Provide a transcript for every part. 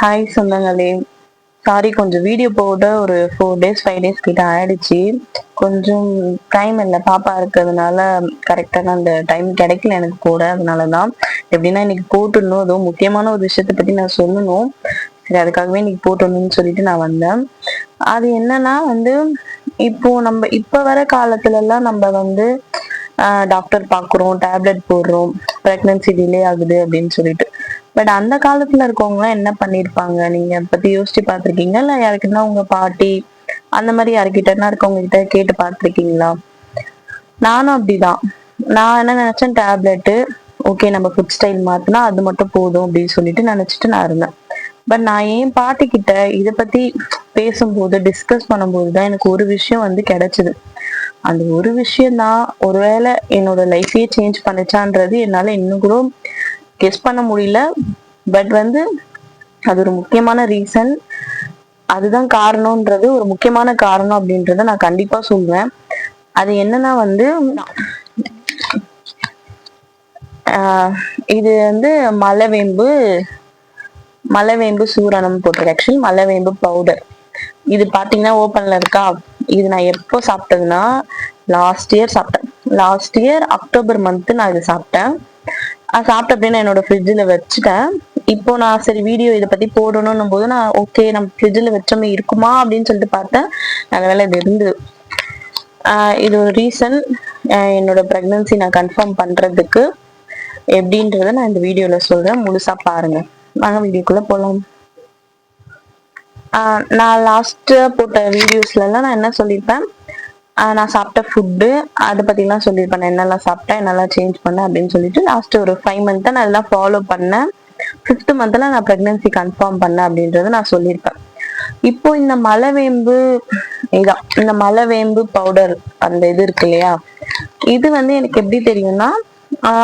Hi சொந்தங்களே. Sorry, கொஞ்சம் video போட ஒரு 4 days 5 days கிட்ட ஆயிடுச்சு. கொஞ்சம் டைம் இல்லை, பாப்பா இருக்கிறதுனால கரெக்டான அந்த டைம் கிடைக்கல எனக்கு போட. அதனாலதான் எப்படின்னா இன்னைக்கு போட்டுடணும், அதுவும் முக்கியமான ஒரு விஷயத்தை பத்தி நான் சொல்லணும். சரி, அதுக்காகவே இன்னைக்கு போட்டணும்னு சொல்லிட்டு நான் வந்தேன். அது என்னன்னா இப்போ நம்ம இப்ப வர காலத்துல எல்லாம் நம்ம டாக்டர் பாக்குறோம், டேப்லெட் போடுறோம், பிரெக்னன்சி டிலே ஆகுது அப்படின்னு சொல்லிட்டு. பட் அந்த காலத்துல இருக்கவங்க என்ன பண்ணிருப்பாங்க, நீங்க அதை பத்தி யோசிச்சு பார்த்திருக்கீங்க? இல்ல யாருக்குன்னா உங்க பாட்டி அந்த மாதிரி யாருக்கிட்டனா இருக்கவங்க கிட்ட கேட்டு பார்த்திருக்கீங்களா? நானும் அப்படிதான். நான் என்ன நினைச்சேன், டேப்லெட்டு ஓகே, நம்ம ஃபுட் ஸ்டைல் மாத்தினா அது மட்டும் போதும் அப்படின்னு சொல்லிட்டு நினைச்சிட்டு நான் இருந்தேன். பட் நான் என் பாட்டி கிட்ட இதை பத்தி பேசும்போது, டிஸ்கஸ் பண்ணும்போது தான் எனக்கு ஒரு விஷயம் கிடைச்சது. அந்த ஒரு விஷயம் தான் ஒருவேளை என்னோட லைஃபையே சேஞ்ச் பண்ணுச்சான்றது என்னால இன்னும் கூட கெஸ் பண்ண முடியல. பட் அது ஒரு முக்கியமான ரீசன், அதுதான் காரணம்ன்றது, ஒரு முக்கியமான காரணம் அப்படின்றத நான் கண்டிப்பா சொல்வேன். அது என்னன்னா இது மலைவேம்பு மலைவேம்பு சூரணம் போட்டிருக்கு. ஆக்சுவலி மலைவேம்பு பவுடர். இது பாத்தீங்கன்னா ஓப்பன்ல இருக்கா. இது நான் எப்போ சாப்பிட்டதுன்னா லாஸ்ட் இயர் அக்டோபர் மந்த் நான் இது சாப்பிட்டேன். சாப்பிட்ட அப்படின்னு என்னோட ஃப்ரிட்ஜில் வச்சுட்டேன். இப்போ நான் சரி வீடியோ இதை பத்தி போடணும் போது நான் ஓகே, நம்ம ஃப்ரிட்ஜில் வச்சோமே இருக்குமா அப்படின்னு சொல்லிட்டு பார்த்தேன். நல்ல வேலை இது இருந்தது. இது ஒரு ரீசன் என்னோட பிரெக்னன்சி நான் கன்ஃபார்ம் பண்றதுக்கு. எப்படின்றத நான் இந்த வீடியோல சொல்றேன், முழுசா பாருங்க. வாங்க வீடியோக்குள்ள போலாம். நான் லாஸ்ட் போட்ட வீடியோஸ்ல எல்லாம் நான் என்ன சொல்லியிருப்பேன், நான் சாப்பிட்ட ஃபுட்டு அதை பத்திலாம் சொல்லியிருப்பேன். நான் என்னெல்லாம் சாப்பிட்டேன், என்னெல்லாம் சேஞ்ச் பண்ணேன் அப்படின்னு சொல்லிட்டு. லாஸ்ட் ஒரு 5 month நான் எல்லாம் ஃபாலோ பண்ணேன். 5th month நான் பிரெக்னன்சி கன்ஃபார்ம் பண்ணேன் அப்படின்றத நான் சொல்லியிருப்பேன். இப்போ இந்த மலைவேம்பு பவுடர் அந்த இது இருக்கு இல்லையா, இது எனக்கு எப்படி தெரியும்னா,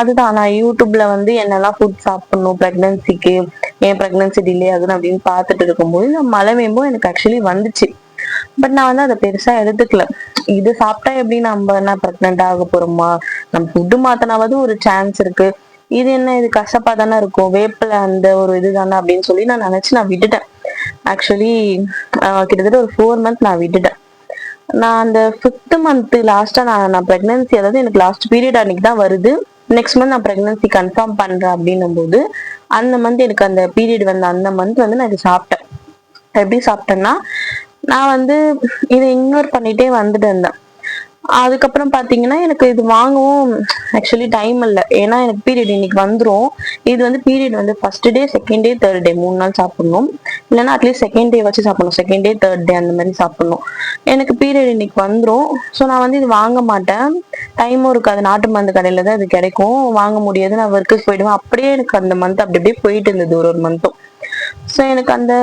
அதுதான் நான் யூடியூப்ல என்னெல்லாம் ஃபுட் சாப்பிடணும் பிரெக்னன்சிக்கு, ஏன் பிரெக்னன்சி டிலே ஆகுது அப்படின்னு பார்த்துட்டு இருக்கும்போது இந்த மலைவேம்பும் எனக்கு ஆக்சுவலி வந்துச்சு. பட் நான் அதை பெருசா எடுத்துக்கல. இது சாப்பிட்டா எப்படி நம்ம என்ன பிரெக்னென்ட் ஆக போறோமா, நம்ம ஃபுட்டு மாத்தினாவது ஒரு சான்ஸ் இருக்கு, இது என்ன இது கசப்பா தானே இருக்கும், வேப்பில அந்த ஒரு இது தானே அப்படின்னு சொல்லி நான் நினைச்சு நான் விட்டுட்டேன். ஆக்சுவலி கிட்டத்தட்ட ஒரு 4 month நான் விட்டுட்டேன். நான் அந்த 5th month லாஸ்டா நான் பிரெக்னன்சி, அதாவது எனக்கு லாஸ்ட் பீரியட் அன்னைக்கு தான் வருது. நெக்ஸ்ட் மந்த் நான் பிரெக்னன்சி கன்ஃபார்ம் பண்றேன் அப்படின்னும் போது அந்த மந்த் எனக்கு அந்த பீரியட் அந்த மந்த் நான் இது சாப்பிட்டேன். எப்படி சாப்பிட்டேன்னா, நான் இதை இக்னோர் பண்ணிட்டே வந்துட்டு இருந்தேன். அதுக்கப்புறம் பாத்தீங்கன்னா எனக்கு இது வாங்கவும் ஆக்சுவலி டைம் இல்லை. ஏன்னா எனக்கு பீரியட் இன்னைக்கு வந்துடும். இது period first day, second day, third day 3 நாள் சாப்பிடணும். இல்லைன்னா அட்லீஸ்ட் செகண்ட் டே வச்சு சாப்பிடணும், செகண்ட் டே தேர்ட் டே அந்த மாதிரி சாப்பிடணும். எனக்கு பீரியட் இன்னைக்கு வந்துடும். ஸோ நான் இது வாங்க மாட்டேன். டைமும் இருக்காது, நாட்டு மருந்து கடையில தான் இது கிடைக்கும், வாங்க முடியாது, நான் ஒர்க்குக்கு போயிடுவேன். அப்படியே எனக்கு அந்த மந்த் அப்படி அப்படியே போயிட்டு இருந்தது ஒரு மந்த்தும். ஸோ எனக்கு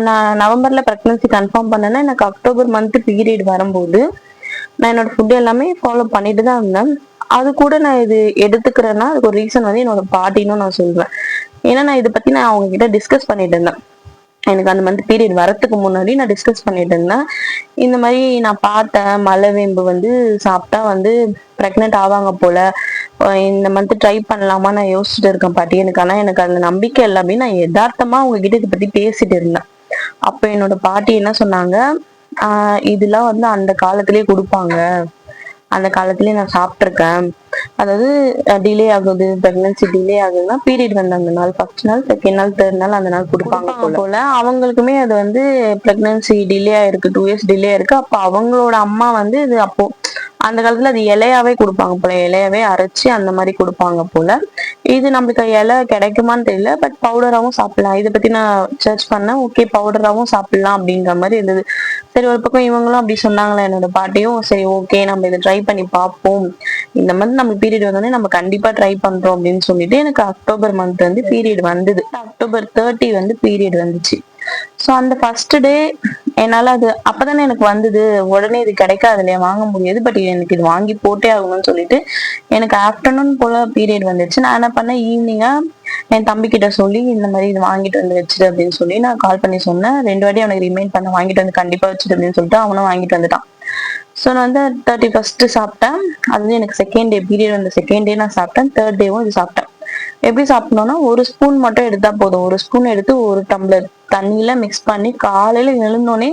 நான் நவம்பர்ல பிரெக்னன்சி கன்ஃபார்ம் பண்ணேன்னா எனக்கு அக்டோபர் மந்த் பீரியட் வரும்போது நான் என்னோட ஃபுட் எல்லாமே ஃபாலோ பண்ணிட்டு தான் இருந்தேன். அது கூட நான் இது எடுத்துக்கிறேன்னா அதுக்கு ஒரு ரீசன் என்னோட பாட்டின்னு நான் சொல்வேன். ஏன்னா நான் இதை பத்தி நான் அவங்க கிட்ட டிஸ்கஸ் பண்ணிட்டு இருந்தேன். எனக்கு அந்த மந்த் பீரியட் வரத்துக்கு முன்னாடி நான் டிஸ்கஸ் பண்ணிட்டு இருந்தேன். இந்த மாதிரி நான் பார்த்தேன், மலைவேம்பு சாப்பிட்டா பிரெக்னென்ட் ஆவாங்க போல, இந்த மந்த் ட்ரை பண்ணலாமா நான் யோசிச்சுட்டு இருக்கேன் பாட்டி, எனக்கு அந்த நம்பிக்கை இல்லை அப்படின்னு நான் யதார்த்தமா உங்ககிட்ட இதை பத்தி பேசிட்டு இருந்தேன். அப்ப என்னோட பாட்டி என்ன சொன்னாங்க, இதெல்லாம் அந்த காலத்திலேயே கொடுப்பாங்க, அந்த காலத்திலேயே நான் சாப்பிட்டிருக்கேன். அதாவது டிலே ஆகுது, பிரெக்னன்சி டிலே ஆகுதுன்னா பீரியட் அந்த நாள், ஃபர்ஸ்ட் நாள், செகண்ட் நாள், தேர்ட் நாள் அந்த நாள் கொடுப்பாங்க போல. அவங்களுக்குமே அது பிரெக்னன்சி டிலே ஆயிருக்கு, 2 years டிலே ஆயிருக்கு. அப்ப அவங்களோட அம்மா இது அப்போ அந்த காலத்துல அது இலையாவே கொடுப்பாங்க போல, இலையாவே அரைச்சி அந்த மாதிரி கொடுப்பாங்க போல. இது நம்மளுக்கு இலை கிடைக்குமான்னு தெரியல, பட் பவுடராவும் சாப்பிடலாம். இதை பத்தி நான் சர்ச் பண்ணேன், ஓகே பவுடராவும் சாப்பிடலாம் அப்படிங்கிற மாதிரி இருந்தது. சரி, ஒரு பக்கம் இவங்களும் அப்படி சொன்னாங்களா என்னோட பாட்டியும், சரி ஓகே நம்ம இதை ட்ரை பண்ணி பார்ப்போம், இந்த மந்த் நம்ம பீரியட் வந்தோடனே நம்ம கண்டிப்பா ட்ரை பண்றோம் அப்படின்னு சொல்லிட்டு எனக்கு அக்டோபர் மந்த் பீரியட் வந்தது. அக்டோபர் 30 பீரியட் வந்துச்சு. ஸோ அந்த ஃபர்ஸ்ட் டே என்னால அது அப்பதானே எனக்கு வந்தது, உடனே இது கிடைக்காது இல்லையா, வாங்க முடியாது. பட் எனக்கு இது வாங்கி போட்டே ஆகணும்னு சொல்லிட்டு எனக்கு ஆஃப்டர்நூன் போல பீரியட் வந்துச்சு. நான் என்ன பண்ணேன், ஈவினிங்கா என் தம்பி கிட்ட சொல்லி இந்த மாதிரி இது வாங்கிட்டு வச்சிரு அப்படின்னு சொல்லி நான் கால் பண்ணி சொன்னேன். 2 வாட்டி அவனுக்கு ரிமைண்ட் பண்ண, வாங்கிட்டு கண்டிப்பா வச்சிரு அப்படின்னு சொல்லிட்டு அவனும் வாங்கிட்டு வந்துட்டான். ஸோ நான் 31st சாப்பிட்டேன். அது எனக்கு second day period second day நான் சாப்பிட்டேன். தேர்ட் டேவும் இது சாப்பிட்டேன். எப்படி சாப்பிடணும்னா ஒரு ஸ்பூன் மட்டும் எடுத்தா போதும். ஒரு ஸ்பூன் எடுத்து ஒரு டம்ளர் தண்ணியில மிக்ஸ் பண்ணி காலையில எழுந்தோடனே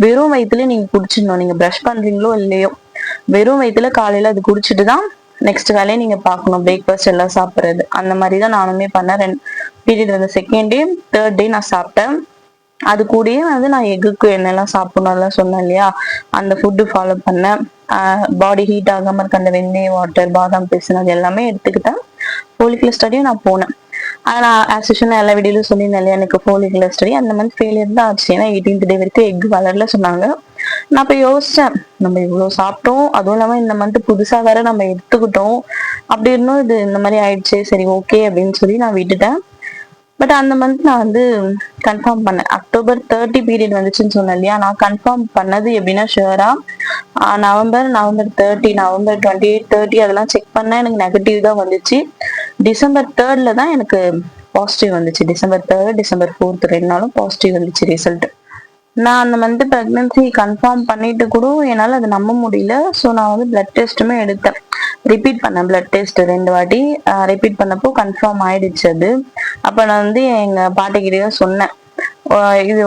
வெறும் வயித்துல நீங்க குடிச்சிடணும். நீங்க பிரஷ் பண்றீங்களோ இல்லையோ வெறும் வயித்துல காலையில அது குடிச்சிட்டு தான் நெக்ஸ்ட் வேலையை நீங்க பார்க்கணும். பிரேக்ஃபாஸ்ட் எல்லாம் சாப்பிடுறது அந்த மாதிரி தான் நானுமே பண்ணேன். பீரியட் வந்து செகண்ட் டே தேர்ட் டே நான் சாப்பிட்டேன். அது கூடயே வந்து நான் எக்குக்கு என்னெல்லாம் சாப்பிடணும் சொன்னேன் இல்லையா, அந்த ஃபுட்டு ஃபாலோ பண்ணேன். பாடி ஹீட் ஆகாம இருக்க அந்த வெந்தய வாட்டர், பாதாம் பிசின் அது எல்லாமே எடுத்துக்கிட்டேன். ஃபோலிகுலர் ஸ்டடியும் நான் போனேன். ஆனா ஆஸ் யூஷுவல் எல்லா வீடியோலும் சொல்லியிருந்தேன் இல்லையா, எனக்கு ஃபோலிகுலர் ஸ்டடி அந்த மந்த் ஃபெயிலியர் தான் ஆச்சு. ஏன்னா 18th டே வரைக்கும் எக் வளரல சொன்னாங்க. நான் இப்ப யோசிச்சேன், நம்ம இவ்வளவு சாப்பிட்டோம், அதுவும் இல்லாம இந்த மந்த் புதுசா வேற நம்ம எடுத்துக்கிட்டோம், அப்படி இருந்தும் இது இந்த மாதிரி ஆயிடுச்சு, சரி ஓகே அப்படின்னு சொல்லி நான் விட்டுட்டேன். பட் அந்த மந்த் நான் வந்து கன்ஃபார்ம் பண்ணேன். அக்டோபர் 30 பீரியட் வந்துச்சுன்னு சொன்னேன் இல்லையா, நான் கன்ஃபார்ம் பண்ணது எப்படின்னா ஷுவரா நவம்பர் 30, நவம்பர் 28, 30 அதெல்லாம் செக் பண்ணேன். எனக்கு நெகட்டிவ் தான் வந்துச்சு. டிசம்பர் 3ல தான் எனக்கு பாசிட்டிவ் வந்துச்சு. டிசம்பர் 3, டிசம்பர் 4 2 நாளும் பாசிட்டிவ் வந்துச்சு ரிசல்ட். நான் அந்த மந்த் பிரெக்னன்சி கன்ஃபார்ம் பண்ணிட்டு கூட என்னால அதை நம்ப முடியல. ஸோ நான் வந்து பிளட் டெஸ்ட்டுமே எடுத்தேன். ரிப்பீட் பண்ணேன் பிளட் டெஸ்ட் 2 வாட்டி. ரிப்பீட் பண்ணப்போ கன்ஃபார்ம் ஆயிடுச்சு அது. அப்ப நான் வந்து எங்க பாட்டிக்கிட்டே சொன்னேன், இது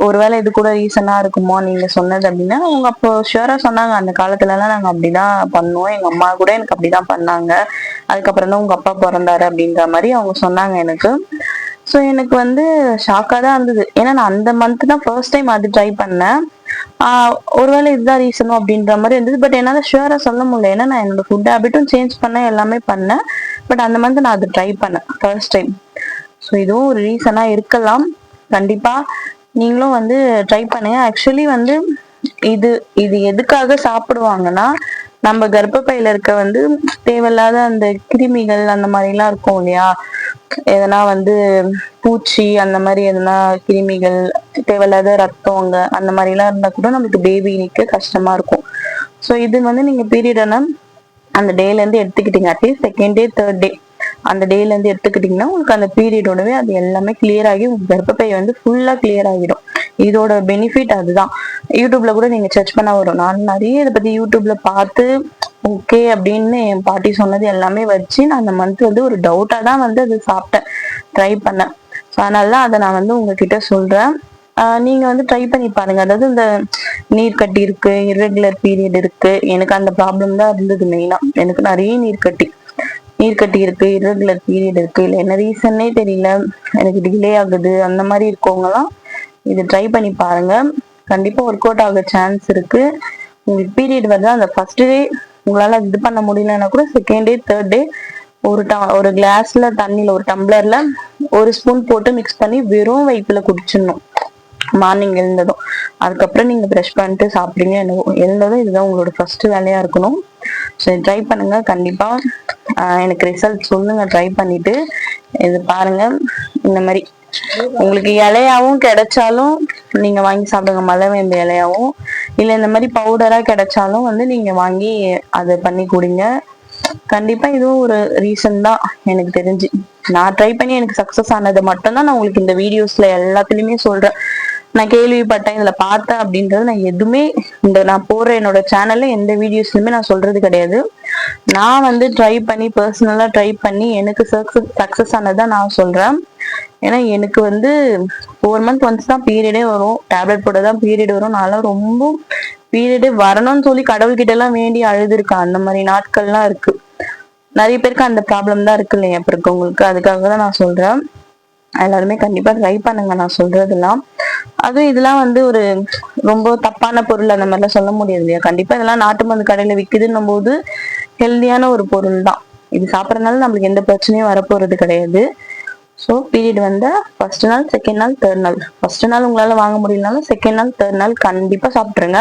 ஒருவேளை இது கூட ரீசனா இருக்குமோ நீங்க சொன்னது அப்படின்னா. அவங்க அப்போ ஷுவரா சொன்னாங்க, அந்த காலத்துல எல்லாம் நாங்க அப்படிதான் பண்ணுவோம், எங்க அம்மா கூட எனக்கு அப்படிதான் பண்ணாங்க, அதுக்கப்புறம் தான் உங்க அப்பா பிறந்தாரு அப்படின்ற மாதிரி அவங்க சொன்னாங்க எனக்கு. ஸோ எனக்கு வந்து ஷாக்கா தான் இருந்தது. ஏன்னா நான் அந்த மந்த் தான் ஃபர்ஸ்ட் டைம் அது ட்ரை பண்ணேன். ஒருவேளை இதுதான் ரீசனும் அப்படின்ற மாதிரி இருந்தது. பட் என்னால ஷுவரா சொல்ல முடியல. ஏன்னா நான் என்னோட ஃபுட் ஹேபிட்டும் சேஞ்ச் பண்ணேன், எல்லாமே பண்ணேன். பட் அந்த மந்த் நான் அது ட்ரை பண்ணேன் ஃபர்ஸ்ட் டைம். ஸோ இதுவும் ஒரு ரீசனா இருக்கலாம். கண்டிப்பா நீங்களும் வந்து ட்ரை பண்ணுங்க. ஆக்சுவலி வந்து இது இது எதுக்காக சாப்பிடுவாங்கன்னா, நம்ம கர்ப்பப்பையில இருக்க வந்து தேவையில்லாத அந்த கிருமிகள் அந்த மாதிரி எல்லாம் இருக்கும் இல்லையா, எதனா வந்து பூச்சி அந்த மாதிரி எதனா கிருமிகள், தேவையில்லாத ரத்தம் அங்க அந்த மாதிரி எல்லாம் இருந்தா கூட நமக்கு பேபி நிக்க கஷ்டமா இருக்கும். ஸோ இது வந்து நீங்க பீரியடான அந்த டேல இருந்து எடுத்துக்கிட்டீங்க, at least second day third day அந்த டேல இருந்து எடுத்துக்கிட்டீங்கன்னா உங்களுக்கு அந்த பீரியடோடவே அது எல்லாமே கிளியர் ஆகி உங்க கர்ப்பப்பை வந்து ஃபுல்லா கிளியர் ஆகிடும். இதோட பெனிஃபிட் அதுதான். யூடியூப்ல கூட நீங்க சர்ச் பண்ண வரும். நான் நிறைய இதை பத்தி யூடியூப்ல பார்த்து ஓகே அப்படின்னு என் பாட்டி சொன்னது எல்லாமே வச்சு நான் அந்த மந்த் வந்து ஒரு டவுட்டா தான் வந்து அது சாப்பிட்டேன், ட்ரை பண்ணேன். அதனால அதை நான் வந்து உங்ககிட்ட சொல்றேன். நீங்க வந்து ட்ரை பண்ணி பாருங்க. அதாவது இந்த நீர் கட்டி இருக்கு, இர்ரெகுலர் பீரியட் இருக்கு, எனக்கு அந்த ப்ராப்ளம் தான் இருந்தது மெயினா. எனக்கு நிறைய நீர் கட்டி இருக்கு, இர்ரெகுலர் பீரியட் இருக்கு, இல்லை என்ன ரீசன்னே தெரியல, எனக்கு டிலே ஆகுது, அந்த மாதிரி இருக்கவங்கலாம் இது ட்ரை பண்ணி பாருங்க. கண்டிப்பா ஒர்க் அவுட் ஆக சான்ஸ் இருக்கு. உங்களுக்கு பீரியட் வருதா அந்த ஃபர்ஸ்ட் டே உங்களால இது பண்ண முடியலன்னா கூட செகண்ட் டே தேர்ட் டே ஒரு கிளாஸ்ல தண்ணியில ஒரு டம்ளர்ல ஒரு ஸ்பூன் போட்டு மிக்ஸ் பண்ணி வெறும் வயிற்றுல குடிச்சிடணும் மார்னிங் எழுந்ததும். அதுக்கப்புறம் நீங்க ப்ரஷ் பண்ணிட்டு சாப்பிடுங்க. எழுந்ததும் இதுதான் உங்களோட ஃபர்ஸ்ட் வேலையா இருக்கணும். சரி ட்ரை பண்ணுங்க கண்டிப்பா. எனக்கு ரிசல்ட் சொல்லுங்க ட்ரை பண்ணிட்டு. இது பாருங்க, இந்த மாதிரி உங்களுக்கு இலையாவும் கிடைச்சாலும் நீங்க வாங்கி சாப்பிடுங்க, மலைவேம்பு இலையாவும். இல்ல இந்த மாதிரி பவுடரா கிடைச்சாலும் வந்து நீங்க வாங்கி அதை பண்ணி குடிங்க. கண்டிப்பா இதுவும் ஒரு ரீசன் தான் எனக்கு தெரிஞ்சு. நான் ட்ரை பண்ணி எனக்கு சக்சஸ் ஆனது மட்டும்தான் நான் உங்களுக்கு இந்த வீடியோஸ்ல எல்லாத்துலயுமே சொல்றேன். நான் கேள்விப்பட்டேன், இதுல பார்த்தேன் அப்படின்றது நான் எதுவுமே நான் போடுற என்னோட சேனல்ல எந்த வீடியோஸ்லயுமே நான் சொல்றது கிடையாது. நான் வந்து ட்ரை பண்ணி பர்சனலா ட்ரை பண்ணி எனக்கு சக்சஸ் ஆனதான் நான் சொல்றேன். ஏன்னா எனக்கு வந்து 4 month ஒன்ஸ் தான் பீரியடே வரும், டேப்லெட் போட தான் பீரியட் வரும். நான்லாம் ரொம்ப பீரியடே வரணும்னு சொல்லி கடவுள்கிட்ட எல்லாம் வேண்டி அழுதுருக்கேன். அந்த மாதிரி நாட்கள்லாம் இருக்கு. நிறைய பேருக்கு அந்த ப்ராப்ளம் தான் இருக்கு இல்லையா இப்ப இருக்கவங்களுக்கு. அதுக்காக தான் நான் சொல்றேன். எல்லாருமே கண்டிப்பா ட்ரை பண்ணுங்க நான் சொல்றதெல்லாம். அதுவும் இதெல்லாம் வந்து ஒரு ரொம்ப தப்பான பொருள் அந்த மாதிரிலாம் சொல்ல முடியாது இல்லையா. கண்டிப்பா இதெல்லாம் நாட்டு மருந்து கடையில விக்குதுன்னும் போது ஹெல்தியான ஒரு பொருள் தான். இது சாப்பிடறதுனால நம்மளுக்கு எந்த பிரச்சனையும் வரப்போறது கிடையாது. ஸோ பீரியட் வந்து ஃபர்ஸ்ட் நாள், செகண்ட் நாள், தேர்ட் நாள். ஃபர்ஸ்ட் நாள் உங்களால வாங்க முடியலனாலும் செகண்ட் நாள் தேர்ட் நாள் கண்டிப்பா சாப்பிட்டுருங்க.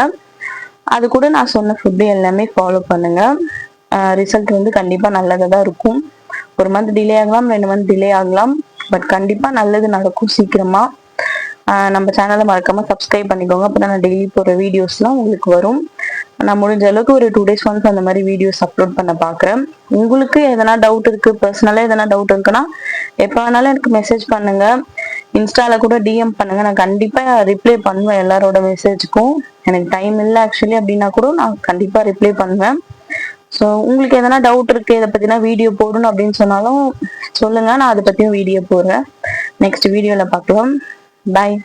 அது கூட நான் சொன்ன ஃபுட்டு எல்லாமே ஃபாலோ பண்ணுங்க. ரிசல்ட் வந்து கண்டிப்பா நல்லதாக தான் இருக்கும். 1 month டிலே ஆகலாம், 2 month டிலே ஆகலாம், பட் கண்டிப்பா நல்லது நடக்கும் சீக்கிரமா. நம்ம சேனலை மறக்காம சப்ஸ்கிரைப் பண்ணிக்கோங்க. அப்பதான் நான் டெய்லி போடுற வீடியோஸ்லாம் உங்களுக்கு வரும். நான் முடிஞ்ச அளவுக்கு ஒரு 2 days ஒன்ஸ் அந்த மாதிரி வீடியோஸ் அப்லோட் பண்ண பாக்குறேன். உங்களுக்கு எதனா டவுட் இருக்கு, பர்சனலா எதனா டவுட் இருக்குன்னா எப்ப வேணாலும் எனக்கு மெசேஜ் பண்ணுங்க. இன்ஸ்டால கூட டிஎம் பண்ணுங்க, நான் கண்டிப்பா ரிப்ளை பண்ணுவேன் எல்லாரோட மெசேஜ்க்கும். எனக்கு டைம் இல்லை ஆக்சுவலி அப்படின்னா கூட நான் கண்டிப்பா ரிப்ளை பண்ணுவேன். ஸோ உங்களுக்கு எதனா டவுட் இருக்கு, இதை பத்தினா வீடியோ போடணும் அப்படின்னு சொன்னாலும் சொல்லுங்க, நான் அதை பத்தியும் வீடியோ போடுறேன். நெக்ஸ்ட் வீடியோல பார்க்கலாம். பாய்.